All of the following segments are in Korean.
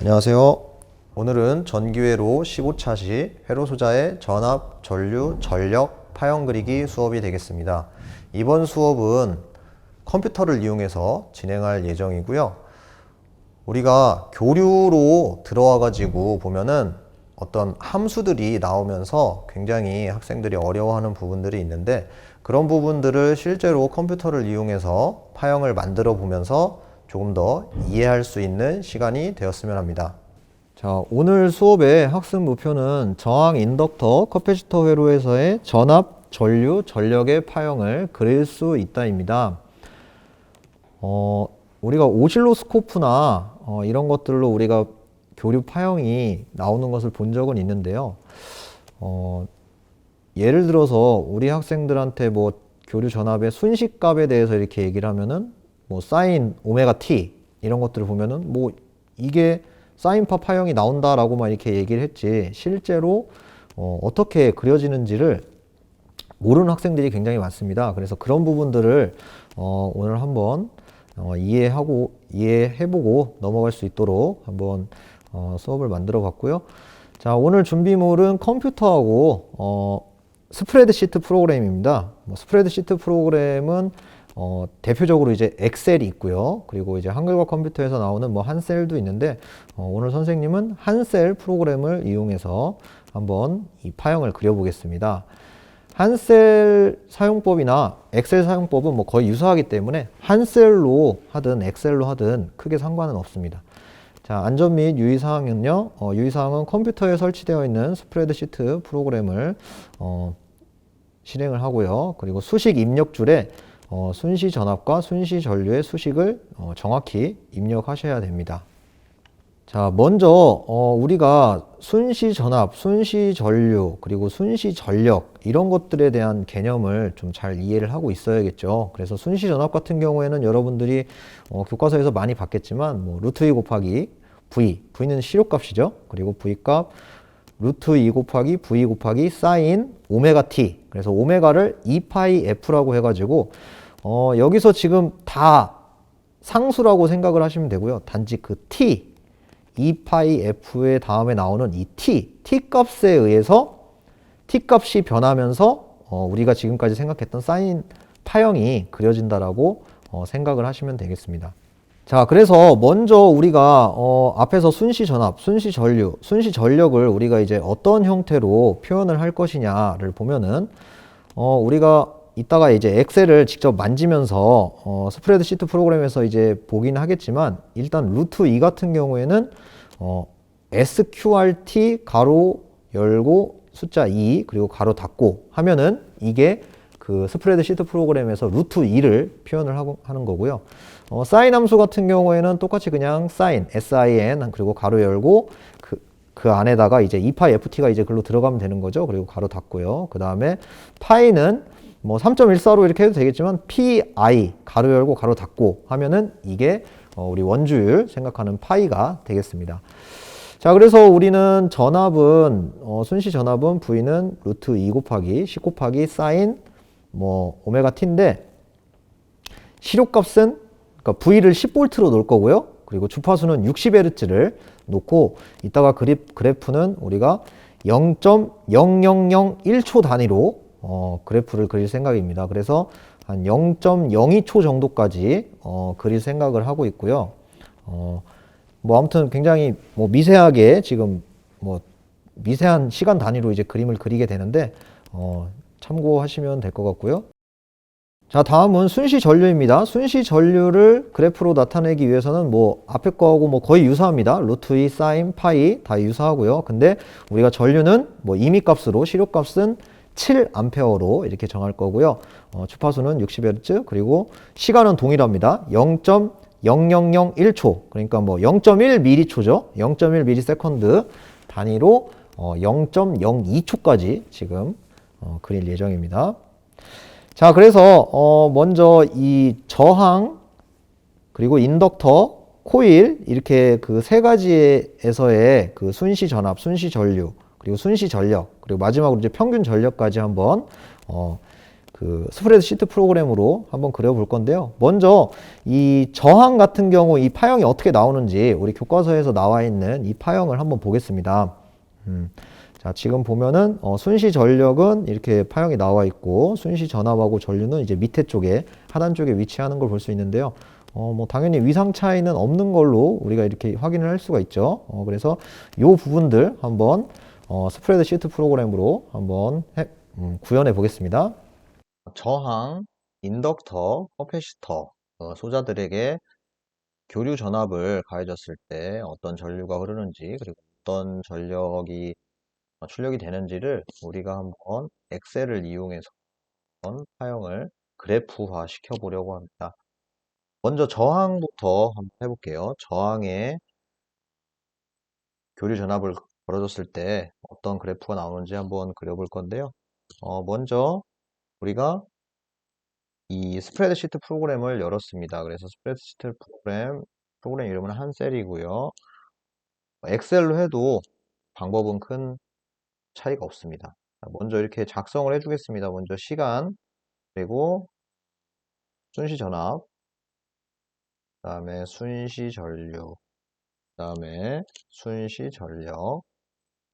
안녕하세요. 오늘은 전기회로 15차시 회로소자의 전압, 전류, 전력, 파형 그리기 수업이 되겠습니다. 이번 수업은 컴퓨터를 이용해서 진행할 예정이고요. 우리가 교류로 들어와 가지고 보면은 어떤 함수들이 나오면서 굉장히 학생들이 어려워하는 부분들이 있는데, 그런 부분들을 실제로 컴퓨터를 이용해서 파형을 만들어 보면서 조금 더 이해할 수 있는 시간이 되었으면 합니다. 자, 오늘 수업의 학습 목표는 저항 인덕터 커패시터 회로에서의 전압, 전류, 전력의 파형을 그릴 수 있다입니다. 우리가 오실로스코프나 이런 것들로 우리가 교류 파형이 나오는 것을 본 적은 있는데요. 예를 들어서 우리 학생들한테 뭐 교류 전압의 순식값에 대해서 이렇게 얘기를 하면은 뭐 사인 오메가 t 이런 것들을 보면은 뭐 이게 사인파 파형이 나온다라고만 이렇게 얘기를 했지, 실제로 어떻게 그려지는지를 모르는 학생들이 굉장히 많습니다. 그래서 그런 부분들을 오늘 한번 이해해보고 넘어갈 수 있도록 한번 수업을 만들어 봤고요. 자, 오늘 준비물은 컴퓨터하고 스프레드시트 프로그램입니다. 스프레드시트 프로그램은 대표적으로 이제 엑셀이 있고요. 그리고 이제 한글과 컴퓨터에서 나오는 뭐 한셀도 있는데, 오늘 선생님은 한셀 프로그램을 이용해서 한번 이 파형을 그려보겠습니다. 한셀 사용법이나 엑셀 사용법은 뭐 거의 유사하기 때문에 한셀로 하든 엑셀로 하든 크게 상관은 없습니다. 자, 안전 및 유의사항은요, 유의사항은 컴퓨터에 설치되어 있는 스프레드시트 프로그램을 실행을 하고요. 그리고 수식 입력줄에 순시 전압과 순시 전류의 수식을 정확히 입력하셔야 됩니다. 자, 먼저 우리가 순시 전압, 순시 전류, 그리고 순시 전력 이런 것들에 대한 개념을 좀 잘 이해를 하고 있어야겠죠. 그래서 순시 전압 같은 경우에는 여러분들이 교과서에서 많이 봤겠지만 뭐 루트 2 곱하기 V는 시료값이죠. 그리고 V값 루트 2 곱하기 V 곱하기 사인 오메가 t, 그래서 오메가를 2파이 f라고 해가지고 여기서 지금 다 상수라고 생각을 하시면 되고요. 단지 그 t 2파이 f의 다음에 나오는 이 t 값에 의해서 t 값이 변하면서 우리가 지금까지 생각했던 사인 파형이 그려진다라고 생각을 하시면 되겠습니다. 자, 그래서 먼저 우리가 앞에서 순시 전압, 순시 전류, 순시 전력을 우리가 이제 어떤 형태로 표현을 할 것이냐를 보면은 우리가 이따가 이제 엑셀을 직접 만지면서 스프레드시트 프로그램에서 이제 보긴 하겠지만, 일단 루트 2 같은 경우에는 sqrt 가로 열고 숫자 2 그리고 가로 닫고 하면은 이게 그 스프레드시트 프로그램에서 루트 2를 표현을 하는 거고요. 사인 함수 같은 경우에는 똑같이 그냥 사인, sin, 그리고 가로 열고 그 안에다가 이제 2파이 ft가 이제 글로 들어가면 되는 거죠. 그리고 가로 닫고요. 그 다음에 파이는 뭐 3.14로 이렇게 해도 되겠지만 pi, 가로 열고 가로 닫고 하면은 이게 우리 원주율 생각하는 파이가 되겠습니다. 자, 그래서 우리는 전압은 순시 전압은 V는 루트 2 곱하기 10 곱하기 사인 뭐 오메가 t인데, 시료값은 그러니까 V를 10V로 놓을 거고요. 그리고 주파수는 60Hz를 놓고 이따가 그래프는 우리가 0.0001초 단위로 그래프를 그릴 생각입니다. 그래서 한 0.02초 정도까지 그릴 생각을 하고 있고요. 뭐 아무튼 굉장히 뭐 미세하게 지금 뭐 미세한 시간 단위로 이제 그림을 그리게 되는데 참고하시면 될 것 같고요. 자, 다음은 순시 전류입니다. 순시 전류를 그래프로 나타내기 위해서는 뭐 앞에 거하고 뭐 거의 유사합니다. 루트 2 사인 파이 다 유사하고요. 근데 우리가 전류는 뭐 임의값으로 시료값은 7A로 이렇게 정할 거고요. 주파수는 60Hz, 그리고 시간은 동일합니다. 0.0001초, 그러니까 뭐 0.1ms죠. 0.1ms 단위로 0.02초까지 지금 그릴 예정입니다. 자, 그래서 먼저 이 저항, 그리고 인덕터, 코일 이렇게 그 세 가지에서의 그 순시 전압, 순시 전류, 그리고 순시 전력, 그리고 마지막으로 이제 평균 전력까지 한번 그 스프레드 시트 프로그램으로 한번 그려볼 건데요. 먼저 이 저항 같은 경우 이 파형이 어떻게 나오는지 우리 교과서에서 나와 있는 이 파형을 한번 보겠습니다. 자, 지금 보면은 순시 전력은 이렇게 파형이 나와 있고 순시 전압하고 전류는 이제 밑에 쪽에 하단 쪽에 위치하는 걸 볼 수 있는데요. 뭐 당연히 위상 차이는 없는 걸로 우리가 이렇게 확인을 할 수가 있죠. 그래서 요 부분들 한번 스프레드 시트 프로그램으로 한번 구현해 보겠습니다. 저항, 인덕터, 커패시터 소자들에게 교류 전압을 가해졌을 때 어떤 전류가 흐르는지 그리고 어떤 전력이 출력이 되는지를 우리가 한번 엑셀을 이용해서 파형을 그래프화 시켜 보려고 합니다. 먼저 저항부터 한번 해볼게요. 저항에 교류 전압을 걸어줬을 때 어떤 그래프가 나오는지 한번 그려볼 건데요. 먼저 우리가 이 스프레드 시트 프로그램을 열었습니다. 그래서 스프레드 시트 프로그램 이름은 한셀이고요. 엑셀로 해도 방법은 큰 차이가 없습니다. 먼저 이렇게 작성을 해주겠습니다. 먼저 시간, 그리고 순시 전압, 그 다음에 순시 전류, 그 다음에 순시 전력,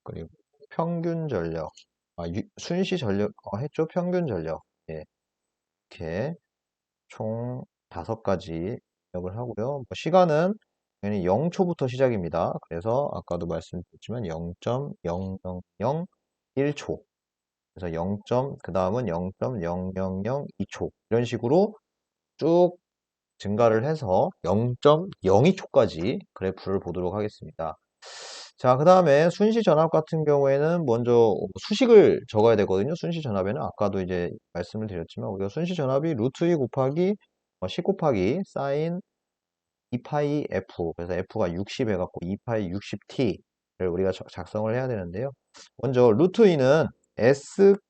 그리고 평균 전력, 순시 전력 했죠? 평균 전력. 예, 이렇게 총 5가지 입력을 하고요. 뭐 시간은 당연히 0초부터 시작입니다. 그래서 아까도 말씀드렸지만 0.0001초. 그래서 0. 그 다음은 0.0002초. 이런 식으로 쭉 증가를 해서 0.02초까지 그래프를 보도록 하겠습니다. 자, 그 다음에 순시 전압 같은 경우에는 먼저 수식을 적어야 되거든요. 순시 전압에는 아까도 이제 말씀을 드렸지만 우리가 순시 전압이 루트 2 곱하기 10 곱하기 사인 2파이 f, 그래서 f가 60 해갖고 2파이 60t를 우리가 작성을 해야 되는데요. 먼저 루트 2는 sqrt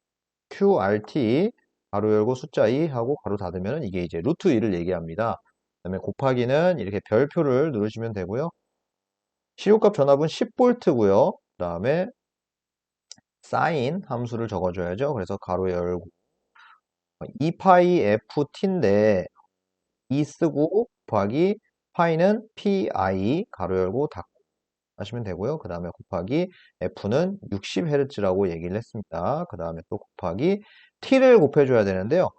가로 열고 숫자 2 하고 가로 닫으면 이게 이제 루트 2를 얘기합니다. 그 다음에 곱하기는 이렇게 별표를 누르시면 되고요. 시효값 전압은 10V고요. 그 다음에 사인 함수를 적어줘야죠. 그래서 가로 열고 2파이 ft인데 2 쓰고 곱하기 파이는 pi 가로 열고 닫고 하시면 되고요. 그 다음에 곱하기 f는 60Hz라고 얘기를 했습니다. 그 다음에 또 곱하기 t를 곱해줘야 되는데요.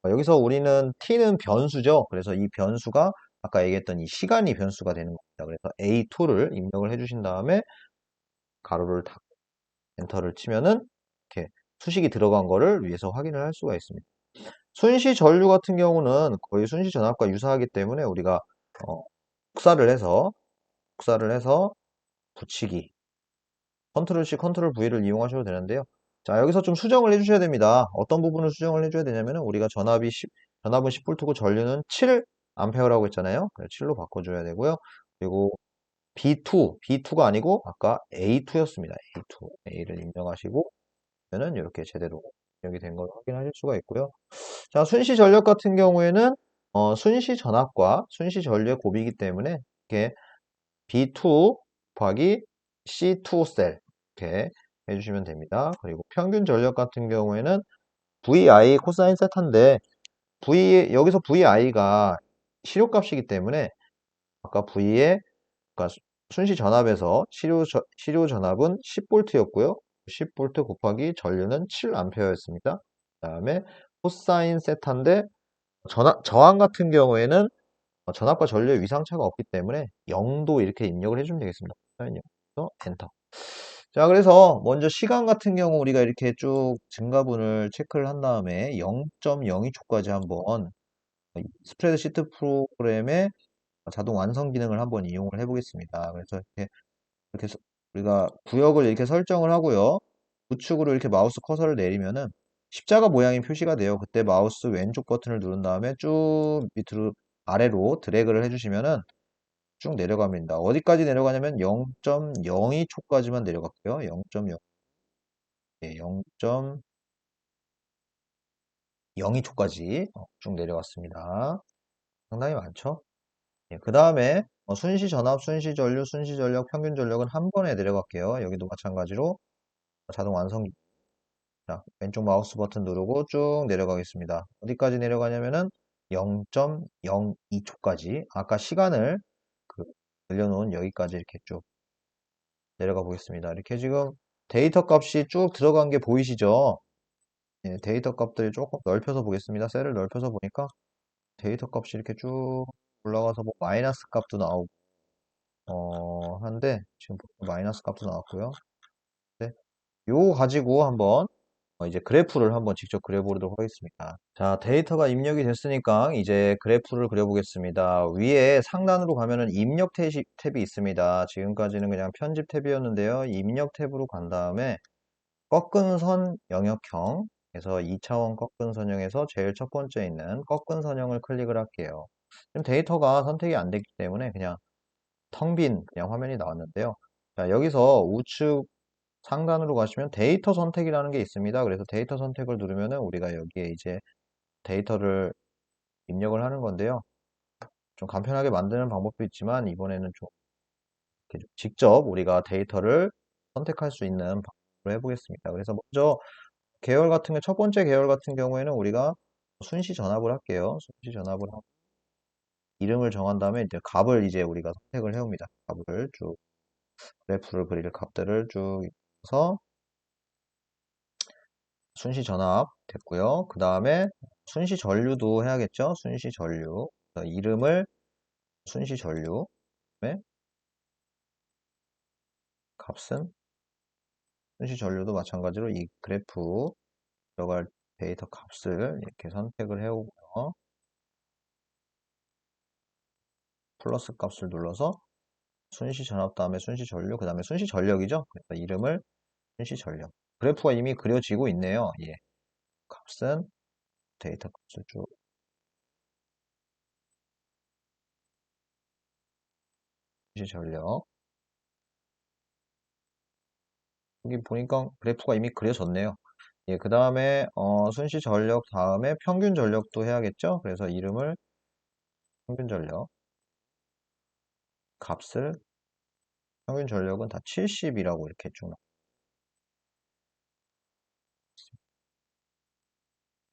여기서 우리는 t는 변수죠. 그래서 이 변수가 아까 얘기했던 이 시간이 변수가 되는 겁니다. 그래서 a2를 입력을 해주신 다음에 가로를 닫고 엔터를 치면은 이렇게 수식이 들어간 거를 위에서 확인을 할 수가 있습니다. 순시 전류 같은 경우는 거의 순시 전압과 유사하기 때문에 우리가 국사를 해서 붙이기 컨트롤 C, 컨트롤 V를 이용하셔도 되는데요. 자, 여기서 좀 수정을 해주셔야 됩니다. 어떤 부분을 수정을 해줘야 되냐면은 우리가 전압은 10V고 전류는 7A라고 했잖아요. 7로 바꿔줘야 되고요. 그리고 B2가 아니고 아까 A2였습니다. A를 입력하시고 그러면은 이렇게 제대로 입력이 된 걸 확인하실 수가 있고요. 자, 순시 전력 같은 경우에는 순시 전압과 순시 전류의 곱이기 때문에 이렇게 B2 곱하기 C2 셀 이렇게 해주시면 됩니다. 그리고 평균 전력 같은 경우에는 VI 코사인 세타인데 여기서 VI가 시료값이기 때문에 아까 V의 그러니까 순시 전압에서 시료 전압은 10V였고요. 10V 곱하기 전류는 7A였습니다. 그 다음에 코사인 세타인데 저항 같은 경우에는 전압과 전류의 위상차가 없기 때문에 0도 이렇게 입력을 해주면 되겠습니다. 코사인 0에서 엔터. 자, 그래서 먼저 시간 같은 경우 우리가 이렇게 쭉 증가분을 체크를 한 다음에 0.02초까지 한번 스프레드 시트 프로그램의 자동 완성 기능을 한번 이용을 해보겠습니다. 그래서 이렇게 우리가 구역을 이렇게 설정을 하고요. 우측으로 이렇게 마우스 커서를 내리면은 십자가 모양이 표시가 돼요. 그때 마우스 왼쪽 버튼을 누른 다음에 쭉 밑으로 아래로 드래그를 해주시면은 쭉 내려갑니다. 어디까지 내려가냐면 0.02초까지만 내려갈게요. 0.0, 예, 0.02초까지 쭉 내려왔습니다. 상당히 많죠? 예, 그 다음에 순시 전압, 순시 전류, 순시 전력, 평균 전력은 한 번에 내려갈게요. 여기도 마찬가지로 자동 완성 자, 왼쪽 마우스 버튼 누르고 쭉 내려가겠습니다. 어디까지 내려가냐면은 0.02초까지 아까 시간을 그 늘려놓은 여기까지 이렇게 쭉 내려가 보겠습니다. 이렇게 지금 데이터 값이 쭉 들어간 게 보이시죠? 예, 데이터 값들이 조금 넓혀서 보겠습니다. 셀을 넓혀서 보니까 데이터 값이 이렇게 쭉 올라가서 뭐 마이너스 값도 나오고 한데 지금 마이너스 값도 나왔고요. 네, 요거 가지고 한번 이제 그래프를 한번 직접 그려보도록 하겠습니다. 자, 데이터가 입력이 됐으니까 이제 그래프를 그려보겠습니다. 위에 상단으로 가면은 입력 탭이 있습니다. 지금까지는 그냥 편집 탭이었는데요. 입력 탭으로 간 다음에 꺾은 선 영역형에서 2차원 꺾은 선형에서 제일 첫 번째 있는 꺾은 선형을 클릭을 할게요. 지금 데이터가 선택이 안 됐기 때문에 그냥 텅 빈 그냥 화면이 나왔는데요. 자, 여기서 우측 상단으로 가시면 데이터 선택이라는 게 있습니다. 그래서 데이터 선택을 누르면은 우리가 여기에 이제 데이터를 입력을 하는 건데요. 좀 간편하게 만드는 방법도 있지만 이번에는 좀 이렇게 좀 직접 우리가 데이터를 선택할 수 있는 방법으로 해보겠습니다. 그래서 먼저 계열 같은 게 첫 번째 계열 같은 경우에는 우리가 순시 전압을 할게요. 순시 전압을 하고 이름을 정한 다음에 이제 값을 이제 우리가 선택을 해옵니다. 값을 쭉 그래프를 그릴 값들을 쭉 해서 순시 전압 됐고요. 그 다음에 순시 전류도 해야겠죠? 순시 전류. 그래서 이름을 순시 전류. 그다음에 값은 순시 전류도 마찬가지로 이 그래프 들어갈 데이터 값을 이렇게 선택을 해오고요. 플러스 값을 눌러서 순시 전압 다음에 순시 전류, 그 다음에 순시 전력이죠? 그래서 이름을 순시 전력. 그래프가 이미 그려지고 있네요. 예. 값은 데이터 값을 쭉 순시 전력. 여기 보니까 그래프가 이미 그려졌네요. 예, 그 다음에 순시 전력 다음에 평균 전력도 해야겠죠? 그래서 이름을 평균 전력 값을 평균 전력은 다 70이라고 이렇게 쭉 나와요.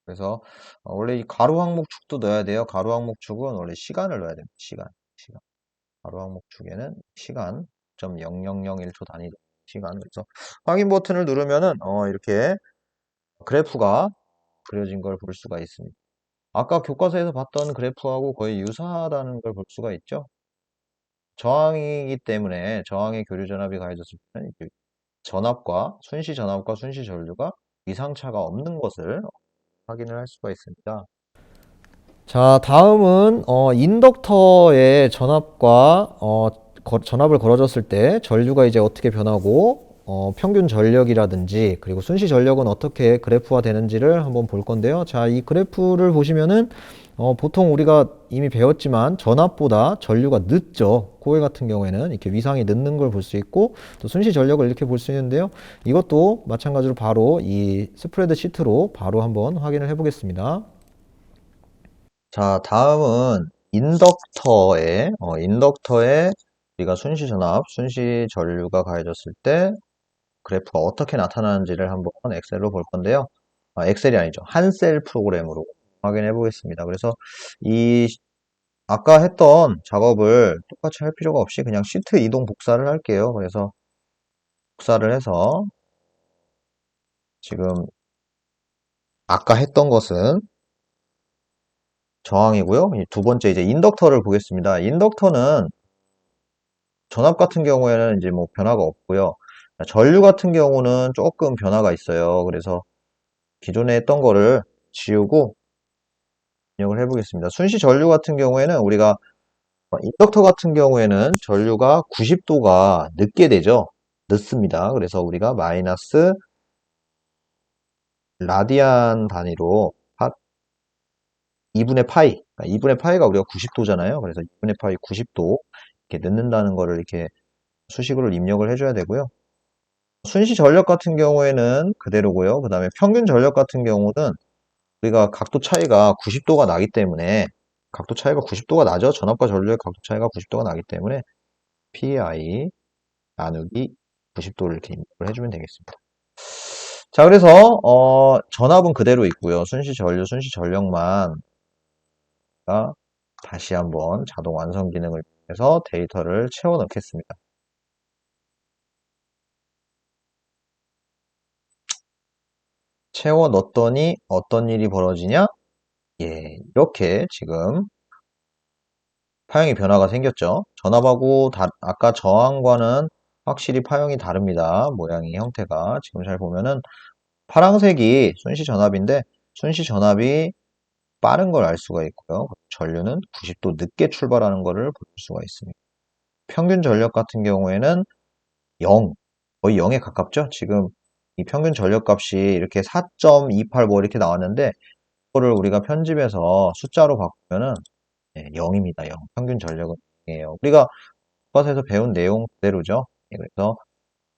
그래서 원래 이 가로 항목축도 넣어야 돼요. 가로 항목축은 원래 시간을 넣어야 됩니다. 시간. 가로 항목축에는 시간 0.0001초 단위로 시간. 그래서 확인 버튼을 누르면은 이렇게 그래프가 그려진 걸 볼 수가 있습니다. 아까 교과서에서 봤던 그래프하고 거의 유사하다는 걸 볼 수가 있죠. 저항이기 때문에 저항의 교류 전압이 가해졌을 때는 이제 순시 전압과 순시 전류가 위상차가 없는 것을 확인을 할 수가 있습니다. 자, 다음은 인덕터의 전압과 전압을 걸어줬을 때 전류가 이제 어떻게 변하고 평균 전력이라든지 그리고 순시 전력은 어떻게 그래프화 되는지를 한번 볼 건데요. 자, 이 그래프를 보시면은 보통 우리가 이미 배웠지만 전압보다 전류가 늦죠. 코일 같은 경우에는 이렇게 위상이 늦는 걸 볼 수 있고 또 순시 전력을 이렇게 볼 수 있는데요. 이것도 마찬가지로 바로 이 스프레드 시트로 바로 한번 확인을 해 보겠습니다. 자, 다음은 인덕터에 우리가 순시 전압, 순시 전류가 가해졌을 때 그래프가 어떻게 나타나는지를 한번 엑셀로 볼 건데요. 엑셀이 아니죠. 한 셀 프로그램으로 확인해 보겠습니다. 그래서 이 아까 했던 작업을 똑같이 할 필요가 없이 그냥 시트 이동 복사를 할게요. 그래서 복사를 해서 지금 아까 했던 것은 저항이고요. 두 번째 이제 인덕터를 보겠습니다. 인덕터는 전압 같은 경우에는 이제 뭐 변화가 없고요. 전류 같은 경우는 조금 변화가 있어요. 그래서 기존에 했던 거를 지우고 입력을 해보겠습니다. 순시 전류 같은 경우에는 우리가 인덕터 같은 경우에는 전류가 90도가 늦게 되죠. 늦습니다. 그래서 우리가 마이너스 라디안 단위로 2분의 파이, 2분의 파이가 우리가 90도잖아요. 그래서 2분의 파이 90도 이렇게 늦는다는 거를 이렇게 수식으로 입력을 해줘야 되고요. 순시 전력 같은 경우에는 그대로고요. 그 다음에 평균 전력 같은 경우는 우리가 각도 차이가 90도가 나기 때문에 각도 차이가 90도가 나죠. 전압과 전류의 각도 차이가 90도가 나기 때문에 PI 나누기 90도를 이렇게 입력을 해주면 되겠습니다. 자, 그래서 전압은 그대로 있고요. 순시 전류, 순시 전력만 다시 한번 자동 완성 기능을 통해서 데이터를 채워 넣겠습니다. 채워 넣었더니 어떤 일이 벌어지냐? 예, 이렇게 지금 파형의 변화가 생겼죠. 전압하고 아까 저항과는 확실히 파형이 다릅니다. 모양이 형태가 지금 잘 보면은 파란색이 순시 전압인데 순시 전압이 빠른 걸 알 수가 있고요. 전류는 90도 늦게 출발하는 것을 볼 수가 있습니다. 평균 전력 같은 경우에는 0, 거의 0에 가깝죠. 지금 이 평균 전력 값이 이렇게 4.28 뭐 이렇게 나왔는데 이거를 우리가 편집해서 숫자로 바꾸면은 0입니다. 0. 평균 전력은 0이에요. 우리가 교과서에서 배운 내용 그대로죠. 그래서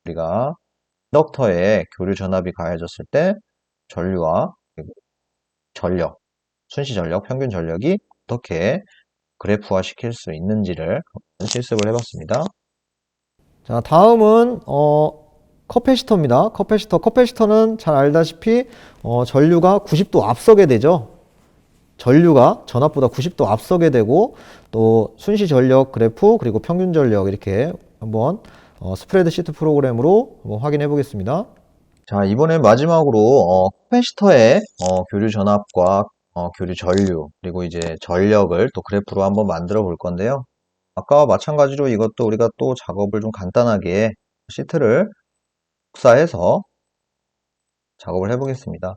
우리가 인덕터에 교류 전압이 가해졌을 때 전류와 그리고 전력, 순시 전력, 평균 전력이 어떻게 그래프화 시킬 수 있는지를 실습을 해봤습니다. 자, 다음은 커패시터입니다. 커패시터는 잘 알다시피 전류가 90도 앞서게 되죠. 전류가 전압보다 90도 앞서게 되고 또 순시 전력 그래프 그리고 평균 전력 이렇게 한번 스프레드시트 프로그램으로 한번 확인해 보겠습니다. 자, 이번엔 마지막으로 커패시터의 교류 전압과 교류 전류 그리고 이제 전력을 또 그래프로 한번 만들어 볼 건데요. 아까와 마찬가지로 이것도 우리가 또 작업을 좀 간단하게 시트를 복사해서 작업을 해 보겠습니다.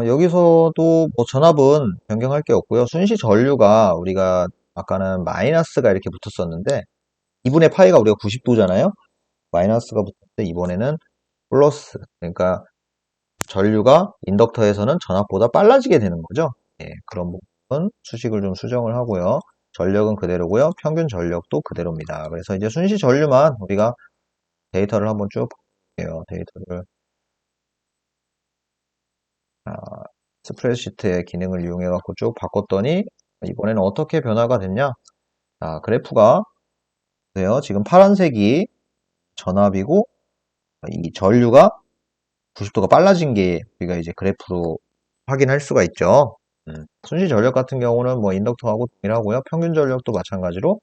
여기서도 뭐 전압은 변경할 게 없고요. 순시 전류가 우리가 아까는 마이너스가 이렇게 붙었었는데 2분의 파이가 우리가 90도잖아요. 마이너스가 붙었는데 이번에는 플러스. 그러니까 전류가 인덕터에서는 전압보다 빨라지게 되는 거죠. 예, 그런 부분 수식을 좀 수정을 하고요. 전력은 그대로고요. 평균 전력도 그대로입니다. 그래서 이제 순시 전류만 우리가 데이터를 한번 쭉 볼게요. 데이터를 스프레드시트의 기능을 이용해 갖고 쭉 바꿨더니 이번에는 어떻게 변화가 됐냐? 자, 그래프가 보세요. 지금 파란색이 전압이고 이 전류가 90도가 빨라진 게 우리가 이제 그래프로 확인할 수가 있죠. 순시 전력 같은 경우는 뭐 인덕터하고 동일하고요. 평균 전력도 마찬가지로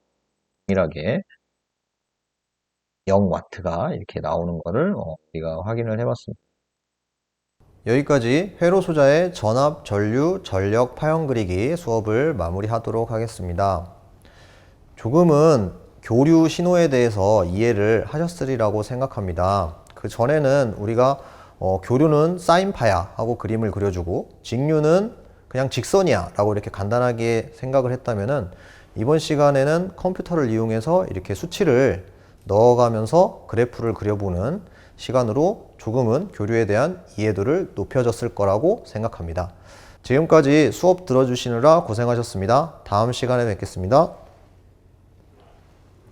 동일하게 0W가 이렇게 나오는 거를 우리가 확인을 해봤습니다. 여기까지 회로 소자의 전압, 전류, 전력 파형 그리기 수업을 마무리하도록 하겠습니다. 조금은 교류 신호에 대해서 이해를 하셨으리라고 생각합니다. 그 전에는 우리가 교류는 사인파야 하고 그림을 그려주고 직류는 그냥 직선이야 라고 이렇게 간단하게 생각을 했다면은 이번 시간에는 컴퓨터를 이용해서 이렇게 수치를 넣어가면서 그래프를 그려보는 시간으로 조금은 교류에 대한 이해도를 높여졌을 거라고 생각합니다. 지금까지 수업 들어주시느라 고생하셨습니다. 다음 시간에 뵙겠습니다.